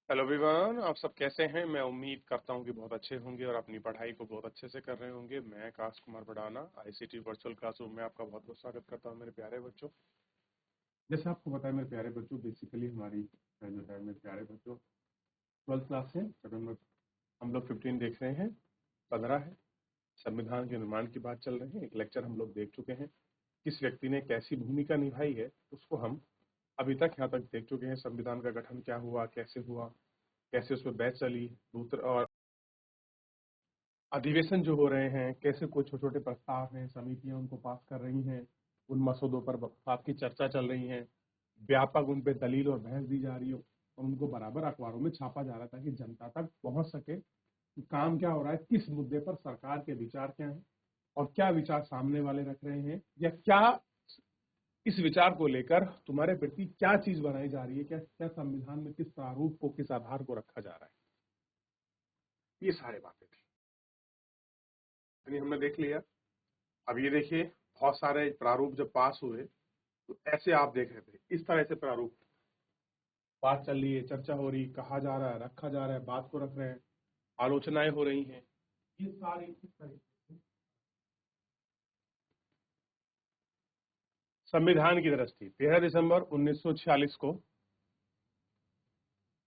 Hello everyone, आप सब कैसे हैं। मैं उम्मीद करता हूं कि बहुत अच्छे होंगे और अपनी पढ़ाई को बहुत अच्छे से कर रहे होंगे। मैं Akash Kumar Bhadana ICT virtual classroom में आपका बहुत बहुत स्वागत करता हूं मेरे प्यारे बच्चों। जैसे आपको पता है मेरे प्यारे बच्चों, बेसिकली हमारी जो है मेरे प्यारे बच्चों 12th क्लास है। हम लोग 15 देख रहे हैं, 15 है। संविधान के निर्माण की बात चल रही है। एक लेक्चर हम लोग देख चुके हैं, किस व्यक्ति ने कैसी भूमिका निभाई है उसको हम अभी तक यहाँ तक देख चुके हैं। संविधान का गठन क्या हुआ, कैसे हुआ, कैसे उस पर बहस चली, दूसरा और अधिवेशन जो हो रहे हैं, कैसे कोई छोटे छोटे प्रस्ताव हैं, समितियां उनको पास कर रही हैं, उन मसौदों पर आपकी चर्चा चल रही है, व्यापक उन पे दलील और बहस दी जा रही हो और उनको बराबर अखबारों में छापा जा रहा है ताकि जनता तक पहुंच सके कि काम क्या हो रहा है, किस मुद्दे पर सरकार के विचार क्या हैं और क्या विचार सामने वाले रख रहे हैं, या क्या इस विचार को लेकर तुम्हारे प्रति क्या चीज बनाई जा रही है, क्या क्या संविधान में किस प्रारूप को, किस आधार को रखा जा रहा है। ये सारे बातें थी, यानी हमने देख लिया। अब ये देखिए, बहुत सारे प्रारूप जब पास हुए तो ऐसे आप देख रहे थे, इस तरह से प्रारूप बात चल रही है, चर्चा हो रही, कहा जा रहा है, रखा जा रहा है, बात को रख रहे हैं, आलोचनाएं हो रही हैं। ये सारी इस तरह से संविधान की दृष्टि 13 दिसंबर 1946 को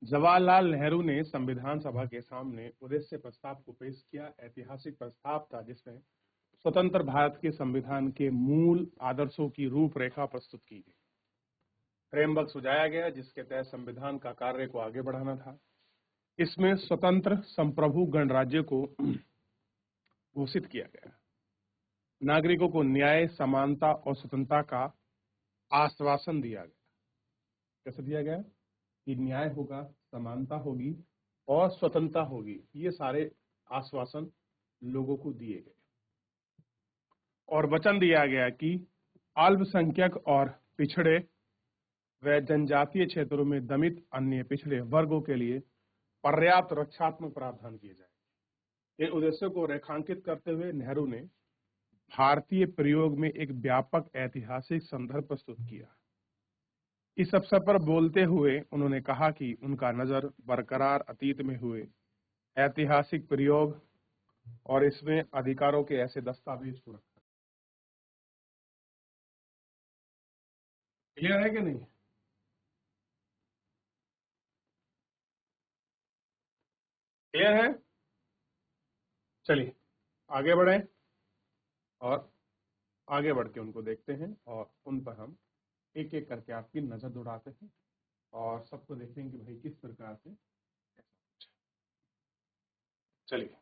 जवाहरलाल नेहरू ने संविधान सभा के सामने उद्देश्य प्रस्ताव को पेश किया। ऐतिहासिक प्रस्ताव था जिसमें स्वतंत्र भारत के संविधान के मूल आदर्शों की रूपरेखा प्रस्तुत की गई। फ्रेमवर्क सुझाया गया जिसके तहत संविधान का कार्य को आगे बढ़ाना था। इसमें स्वतंत्र संप्रभु गणराज्य को घोषित किया गया। नागरिकों को न्याय, समानता और स्वतंत्रता का आश्वासन दिया गया। कैसे दिया गया कि न्याय होगा, समानता होगी और स्वतंत्रता होगी। ये सारे आश्वासन लोगों को दिए गए और वचन दिया गया कि अल्पसंख्यक और पिछड़े व जनजातीय क्षेत्रों में दमित अन्य पिछड़े वर्गों के लिए पर्याप्त रक्षात्मक प्रावधान किए जाए। इन उद्देश्यों को रेखांकित करते हुए नेहरू ने भारतीय प्रयोग में एक व्यापक ऐतिहासिक संदर्भ प्रस्तुत किया। इस अवसर पर बोलते हुए उन्होंने कहा कि उनका नजर बरकरार अतीत में हुए ऐतिहासिक प्रयोग और इसमें अधिकारों के ऐसे दस्तावेज को रखा। क्लियर है कि नहीं? क्लियर है? चलिए आगे बढ़े और आगे बढ़ के उनको देखते हैं और उन पर हम एक एक करके आपकी नजर दौड़ाते हैं और सबको देखेंगे कि भाई किस प्रकार से ऐसा कुछ है। चलिए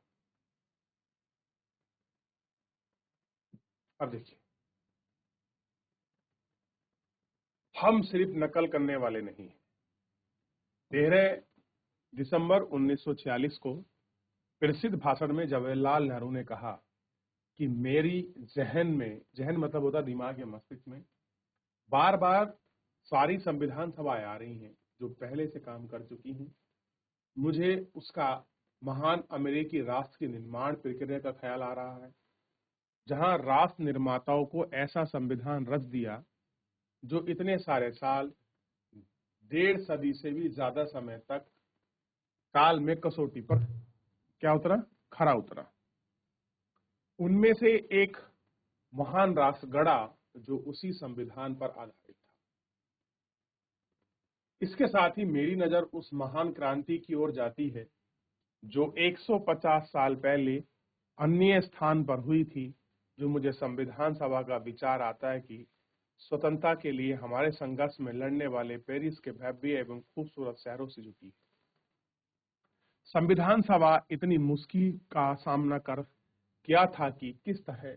अब देखिए, हम सिर्फ नकल करने वाले नहीं हैं। 13 दिसंबर 1946 को प्रसिद्ध भाषण में जवाहरलाल नेहरू ने कहा कि मेरी जहन में, जहन मतलब होता दिमाग या मस्तिष्क में, बार बार सारी संविधान सभाएं आ रही हैं जो पहले से काम कर चुकी हैं। मुझे उसका महान अमेरिकी राष्ट्र की निर्माण प्रक्रिया का ख्याल आ रहा है, जहां राष्ट्र निर्माताओं को ऐसा संविधान रच दिया जो इतने सारे साल, 1.5 सदी से भी ज्यादा समय तक काल में कसौटी पर क्या उतरा, खरा उतरा। उनमें से एक महान राष्ट्र गढ़ा जो उसी संविधान पर आधारित था। इसके साथ ही मेरी नजर उस महान क्रांति की ओर जाती है जो 150 साल पहले अन्य स्थान पर हुई थी, जो मुझे संविधान सभा का विचार आता है कि स्वतंत्रता के लिए हमारे संघर्ष में लड़ने वाले पेरिस के भव्य एवं खूबसूरत शहरों से जुटी है। संविधान सभा इतनी मुश्किल का सामना कर किया था कि किस तरह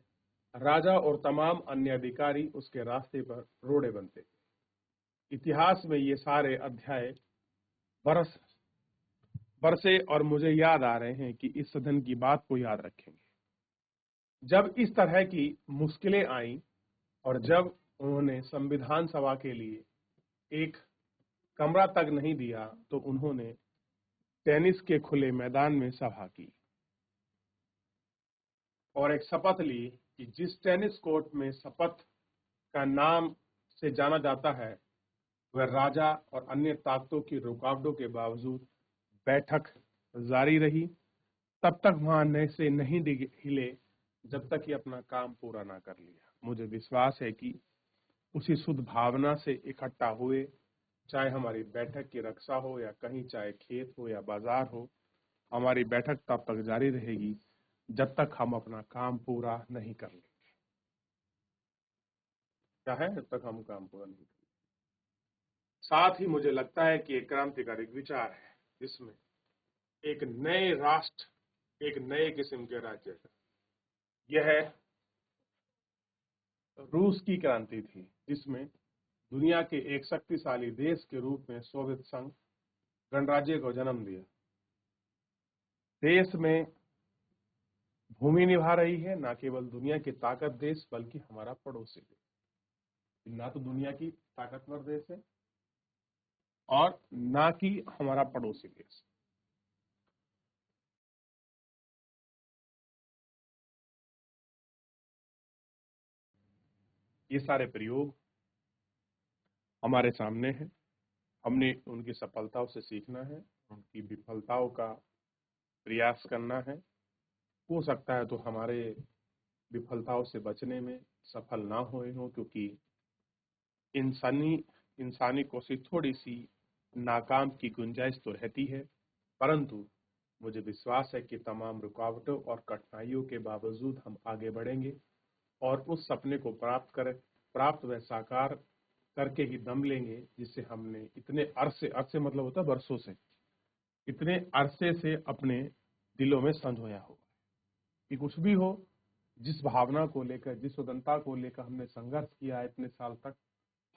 राजा और तमाम अन्य अधिकारी उसके रास्ते पर रोड़े बनते। इतिहास में ये सारे अध्याय बरस बरसे और मुझे याद आ रहे हैं कि इस सदन की बात को याद रखेंगे। जब इस तरह की मुश्किलें आईं और जब उन्होंने संविधान सभा के लिए एक कमरा तक नहीं दिया तो उन्होंने टेनिस के खुले मैदान में सभा की और एक शपथ ली कि जिस टेनिस कोर्ट में शपथ का नाम से जाना जाता है, वह राजा और अन्य ताकतों की रुकावटों के बावजूद बैठक जारी रही, तब तक वहां से नहीं हिले जब तक ये अपना काम पूरा ना कर लिया। मुझे विश्वास है कि उसी शुद्ध भावना से इकट्ठा हुए, चाहे हमारी बैठक की रक्षा हो या कहीं, चाहे खेत हो या बाजार हो, हमारी बैठक तब तक जारी रहेगी जब तक हम अपना काम पूरा नहीं कर लेंगे। क्या है? जब तक हम काम पूरा नहीं करेंगे। साथ ही मुझे लगता है कि एक क्रांतिकारी विचार है जिसमें एक नए राष्ट्र, एक नए किस्म के राज्य का, यह रूस की क्रांति थी जिसमें दुनिया के एक शक्तिशाली देश के रूप में सोवियत संघ गणराज्य को जन्म दिया। देश में भूमि निभा रही है ना केवल दुनिया की ताकत देश, बल्कि हमारा पड़ोसी देश। ना तो दुनिया की ताकतवर देश है और ना कि हमारा पड़ोसी देश। ये सारे प्रयोग हमारे सामने हैं। हमने उनकी सफलताओं से सीखना है, उनकी विफलताओं का प्रयास करना है। हो सकता है तो हमारे विफलताओं से बचने में सफल ना हुए हों, क्योंकि इंसानी कोशिश थोड़ी सी नाकाम की गुंजाइश तो रहती है, परंतु मुझे विश्वास है कि तमाम रुकावटों और कठिनाइयों के बावजूद हम आगे बढ़ेंगे और उस सपने को प्राप्त व साकार करके ही दम लेंगे जिससे हमने इतने अरसे मतलब होता है वर्षों से, इतने अरसे से अपने दिलों में संजोया होगा। कि कुछ भी हो, जिस भावना को लेकर, जिस स्वतंत्रता को लेकर हमने संघर्ष किया है इतने साल तक,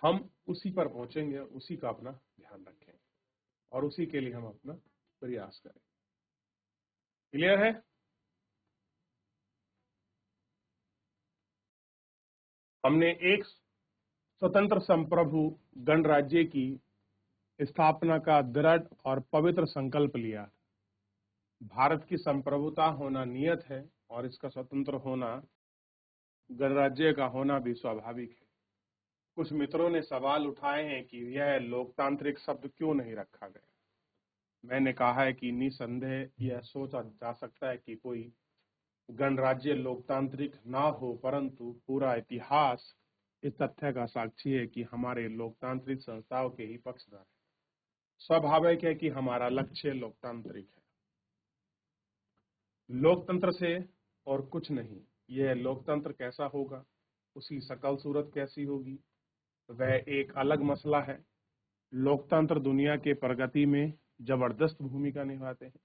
हम उसी पर पहुंचेंगे, उसी का अपना ध्यान रखेंगे और उसी के लिए हम अपना प्रयास करें। क्लियर है? हमने एक स्वतंत्र संप्रभु गणराज्य की स्थापना का दृढ़ और पवित्र संकल्प लिया। भारत की संप्रभुता होना नियत है और इसका स्वतंत्र होना, गणराज्य का होना भी स्वाभाविक है। कुछ मित्रों ने सवाल उठाए हैं कि यह लोकतांत्रिक शब्द क्यों नहीं रखा गया। मैंने कहा है कि निसंदेह यह सोचा जा सकता है कि कोई गणराज्य लोकतांत्रिक ना हो, परंतु पूरा इतिहास इस तथ्य का साक्षी है कि हमारे लोकतांत्रिक संस्थाओं के ही पक्षधर हैं। स्वाभाविक है कि हमारा लक्ष्य लोकतांत्रिक है, लोकतंत्र से और कुछ नहीं। यह लोकतंत्र कैसा होगा, उसकी शकल सूरत कैसी होगी, वह एक अलग मसला है। लोकतंत्र दुनिया के प्रगति में जबरदस्त भूमिका निभाते हैं।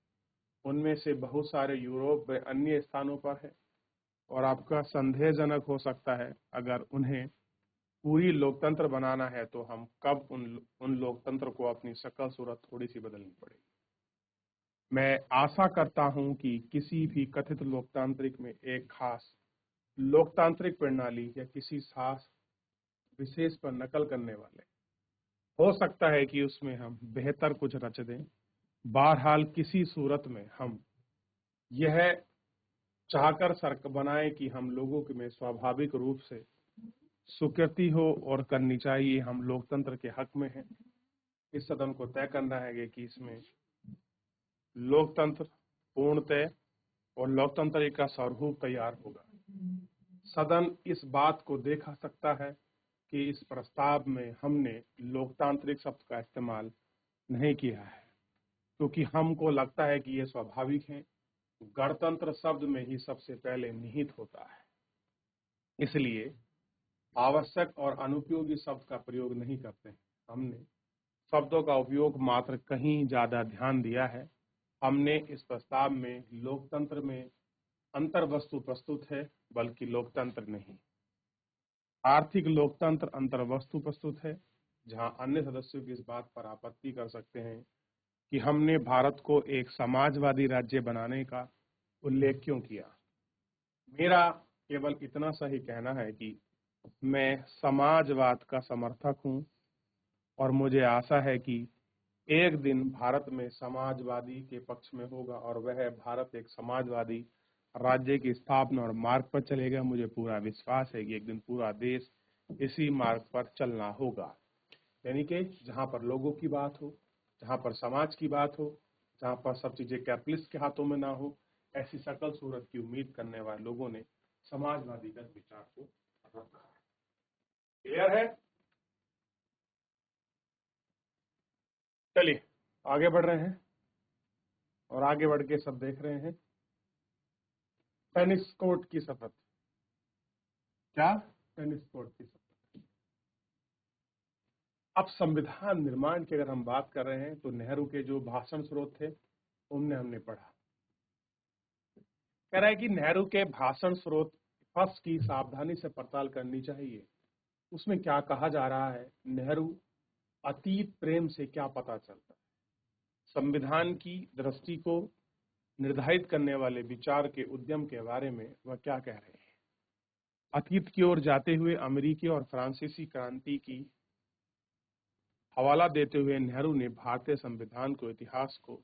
उनमें से बहुत सारे यूरोप व अन्य स्थानों पर है और आपका संदेहजनक हो सकता है अगर उन्हें पूरी लोकतंत्र बनाना है तो हम कब उन लोकतंत्र को अपनी शक्ल सूरत थोड़ी सी बदलनी पड़ेगी। मैं आशा करता हूं कि किसी भी कथित लोकतांत्रिक में एक खास लोकतांत्रिक प्रणाली या किसी खास विशेष पर नकल करने वाले, हो सकता है कि उसमें हम बेहतर कुछ रच दें। बहरहाल किसी सूरत में हम यह चाहकर सड़क बनाए कि हम लोगों के में स्वाभाविक रूप से स्वीकृति हो और करनी चाहिए, हम लोकतंत्र के हक में हैं। इस सदन को तय करना है कि इसमें लोकतंत्र पूर्णतः और लोकतंत्र का स्वरूप तैयार होगा। सदन इस बात को देखा सकता है कि इस प्रस्ताव में हमने लोकतांत्रिक शब्द का इस्तेमाल नहीं किया है, क्योंकि हमको लगता है कि यह स्वाभाविक है। गणतंत्र शब्द में ही सबसे पहले निहित होता है, इसलिए आवश्यक और अनुपयोगी शब्द का प्रयोग नहीं करते हैं। हमने शब्दों का उपयोग मात्र कहीं ज्यादा ध्यान दिया है। हमने इस प्रस्ताव में लोकतंत्र में अंतर्वस्तु प्रस्तुत है, बल्कि लोकतंत्र नहीं। आर्थिक लोकतंत्र अंतर्वस्तु प्रस्तुत है, जहां अन्य सदस्यों की इस बात पर आपत्ति कर सकते हैं कि हमने भारत को एक समाजवादी राज्य बनाने का उल्लेख क्यों किया। मेरा केवल इतना सा ही कहना है कि मैं समाजवाद का समर्थक हूं और मुझे आशा है कि एक दिन भारत में समाजवादी के पक्ष में होगा और वह भारत एक समाजवादी राज्य की स्थापना और मार्ग पर चलेगा। मुझे पूरा विश्वास है कि एक दिन पूरा देश इसी मार्ग पर चलना होगा, यानी कि जहां पर लोगों की बात हो, जहां पर समाज की बात हो, जहां पर सब चीजें कैपिटलिस्ट के हाथों में ना हो, ऐसी सकल सूरत की उम्मीद करने वाले लोगों ने समाजवादीगत विचार को रखा है। क्लियर है? चलिए आगे बढ़ रहे हैं और आगे बढ़ के सब देख रहे हैं टेनिस कोर्ट की शपथ। क्या? टेनिस कोर्ट की शपथ। अब संविधान निर्माण की अगर हम बात कर रहे हैं तो नेहरू के जो भाषण स्रोत थे उनमें हमने पढ़ा, कह रहा है कि नेहरू के भाषण स्रोत फर्स्ट की सावधानी से पड़ताल करनी चाहिए। उसमें क्या कहा जा रहा है, नेहरू अतीत प्रेम से क्या पता चलता है, संविधान की दृष्टि को निर्धारित करने वाले विचार के उद्यम के बारे में वह क्या कह रहे हैं। अतीत की ओर जाते हुए अमेरिकी और फ्रांसीसी क्रांति की हवाला देते हुए नेहरू ने भारतीय संविधान को इतिहास को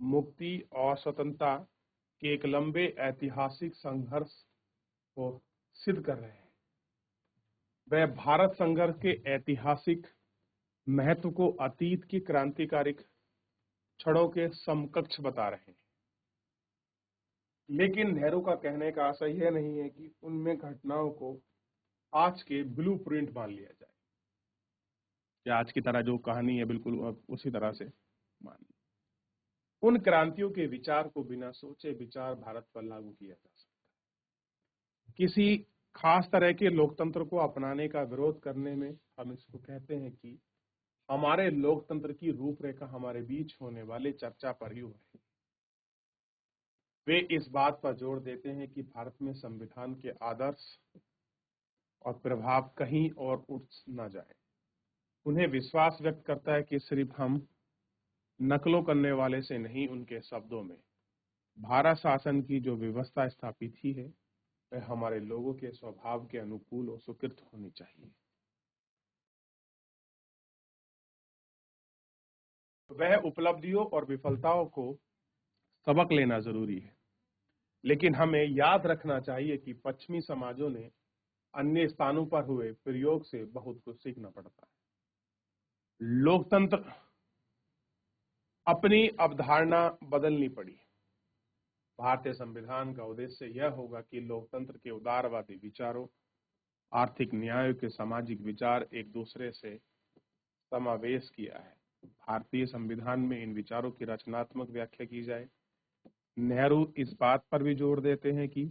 मुक्ति और स्वतंत्रता के एक लंबे ऐतिहासिक संघर्ष को सिद्ध कर रहे हैं। वह भारत संघर्ष के ऐतिहासिक महत्व को अतीत की क्रांतिकारी क्षणों के समकक्ष बता रहे हैं। लेकिन नेहरू का कहने का आशय यह नहीं है कि उनमें घटनाओं को आज के ब्लूप्रिंट मान लिया जाए, कि आज की तरह जो कहानी है बिल्कुल उसी तरह से मान ली। उन क्रांतियों के विचार को बिना सोचे विचार भारत पर लागू किया जा सकता है। किसी खास तरह के लोकतंत्र को अपनाने का विरोध करने में हम इसको कहते हैं कि हमारे लोकतंत्र की रूपरेखा हमारे बीच होने वाले चर्चा पर ही हो रही है। वे इस बात पर जोर देते हैं कि भारत में संविधान के आदर्श और प्रभाव कहीं और उठ न जाए। उन्हें विश्वास व्यक्त करता है कि सिर्फ हम नकलों करने वाले से नहीं, उनके शब्दों में भारत शासन की जो व्यवस्था स्थापित ही है वह हमारे लोगों के स्वभाव के अनुकूल और स्वीकृत होनी चाहिए। वह उपलब्धियों और विफलताओं को सबक लेना जरूरी है, लेकिन हमें याद रखना चाहिए कि पश्चिमी समाजों ने अन्य स्थानों पर हुए प्रयोग से बहुत कुछ सीखना पड़ता है। लोकतंत्र अपनी अवधारणा बदलनी पड़ी। भारतीय संविधान का उद्देश्य यह होगा कि लोकतंत्र के उदारवादी विचारों, आर्थिक न्याय के सामाजिक विचार एक दूसरे से समावेश किया है। भारतीय संविधान में इन विचारों की रचनात्मक व्याख्या की जाए। नेहरू इस बात पर भी जोर देते हैं कि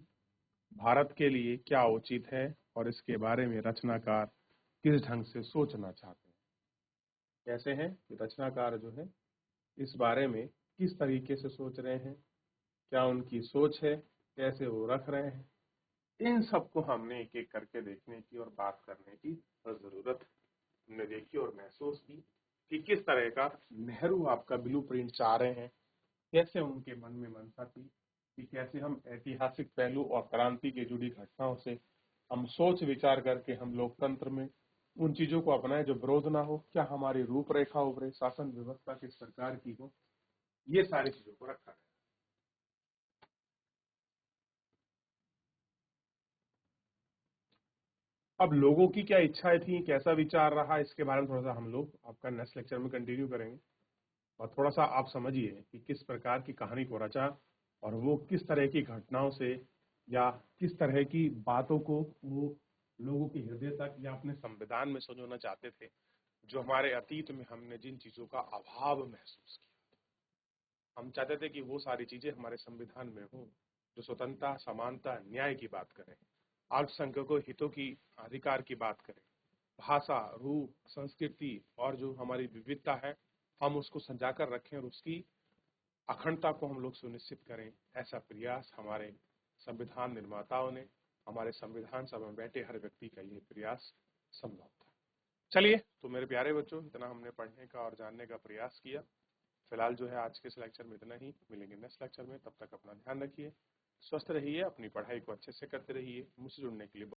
भारत के लिए क्या उचित है और इसके बारे में रचनाकार किस ढंग से सोचना चाहते हैं। कैसे हैं कि रचनाकार जो है इस बारे में किस तरीके से सोच रहे हैं, क्या उनकी सोच है, कैसे वो रख रहे हैं, इन सबको हमने एक एक करके देखने की और बात करने की जरूरत हमने देखी और महसूस की कि किस तरह का नेहरू आपका ब्लूप्रिंट चाह रहे हैं, कैसे उनके मन में मनसा थी कि कैसे हम ऐतिहासिक पहलू और क्रांति के जुड़ी घटनाओं से हम सोच विचार करके हम लोकतंत्र में उन चीजों को अपनाएं जो विरोध ना हो, क्या हमारी रूपरेखा उभरे, शासन व्यवस्था किस प्रकार की हो, ये सारी चीजों को रखा है। अब लोगों की क्या इच्छाएं थी, कैसा विचार रहा, इसके बारे में थोड़ा सा हम लोग आपका नेक्स्ट लेक्चर में कंटिन्यू करेंगे और थोड़ा सा आप समझिए कि किस प्रकार की कहानी को रचा और वो किस तरह की घटनाओं से या किस तरह की बातों को वो लोगों के हृदय तक या अपने संविधान में संजोना चाहते थे, जो हमारे अतीत में हमने जिन चीजों का अभाव महसूस किया। हम चाहते थे कि वो सारी चीजें हमारे संविधान में हो जो स्वतंत्रता, समानता, न्याय की बात करें, अल्पसंख्यकों हितों की अधिकार की बात करें, भाषा, रूप, संस्कृति और जो हमारी विविधता है हम उसको संजा कर रखें और उसकी अखंडता को हम लोग सुनिश्चित करें। ऐसा प्रयास हमारे संविधान निर्माताओं ने, हमारे संविधान सभा में बैठे हर व्यक्ति का ये प्रयास संभव था। चलिए तो मेरे प्यारे बच्चों, इतना हमने पढ़ने का और जानने का प्रयास किया। फिलहाल जो है आज के इस लेक्चर में इतना ही, मिलेंगे नेक्स्ट लेक्चर में। तब तक अपना ध्यान रखिए, स्वस्थ रहिए, अपनी पढ़ाई को अच्छे से करते रहिए। मुझसे जुड़ने के लिए